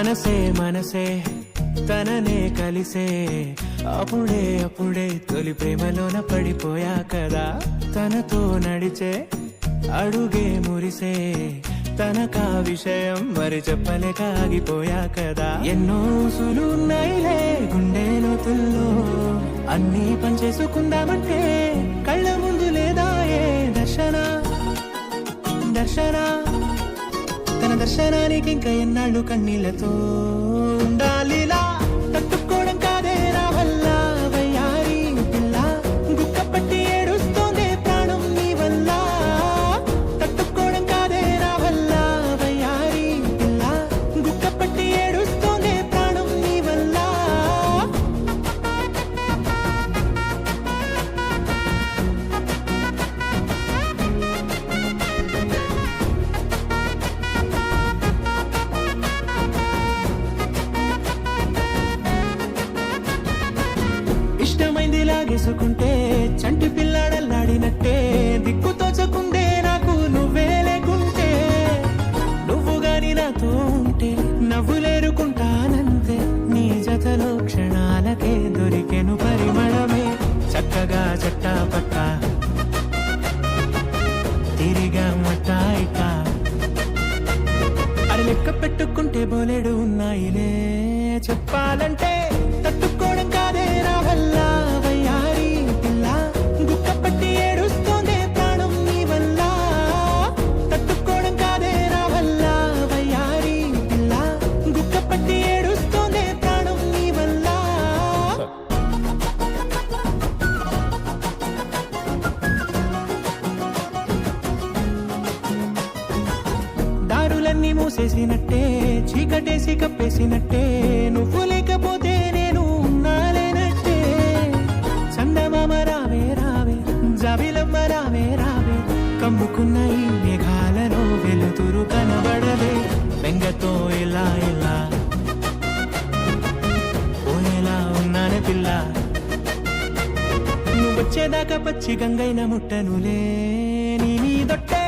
మనసే మనసే తననే కలిసే అప్పుడే తొలి ప్రేమలోన పడిపోయా కదా. తనతో నడిచే అడుగే మురిసే తనకా విషయం మరి చెప్పలేక ఆగిపోయా కదా. ఎన్నో ఊసులున్నాయిలే గుండె లోతుల్లో అన్నీ పనిచేసుకుందామంటే కళ్ళ ముందు లేదా ఏ దర్శన తన దర్శనానికి ఇంకా ఎన్నాళ్ళు కన్నీళ్లతో ఉండాలిలా. తట్టుకోవడం కాదే నా వల్ల వయ్యారి పిల్ల, గుక్కపట్టి ఏడుస్తోందే ప్రాణం నీ వల్ల. తట్టుకోవడం కాదే నా వల్ల వయ్యారి పిల్ల, గుక్కపట్టి ఏడుస్తోందే ప్రాణం నీ వల్ల. ఇష్టమైంది లాగేసుకుంటే చంటి పిల్లాడల్లాడినట్టే, దిక్కు తోచకుందే నాకు నువ్వే లేకుంటే. నువ్వు గాని నాతో ఉంటే నవ్వులేరుకుంటానంతే, నీ జతలో క్షణాలకే దొరికెను పరిమళమే. చక్కగా చట్టా పట్ట తిరిగా మట్టా ఇట్ట అది లెక్క పెట్టుకుంటే బోలెడు ఉన్నాయిలే చెప్పాలంటే. తట్టుకోవడం కాదే నా వల్ల వయ్యారి పిల్ల, గుక్కపట్టి ఏడుస్తోందే ప్రాణం నీ వల్ల. తట్టుకోవడం కాదే నా వల్ల వయ్యారి పిల్ల, గుక్కపట్టి ఏడుస్తోందే ప్రాణం నీ వల్ల. దారులన్నీ మూసేసినట్టే చీకటేసి కప్పేసినట్టే, నువ్వు లేకపోతే నేను ఉన్నాలేనట్టే. చందమామ రావే రావే జాబిలమ్మ రావే రావే, కమ్ముకున్న ఈ మేఘాలలో వెలుతురు కనబడవే. బెంగతో ఇలా ఇలా పోయేలా ఉన్నానే పిల్ల, నువ్వొచ్చేదాకా పచ్చి గంగైన ముట్టనులే నీ దొట్టే.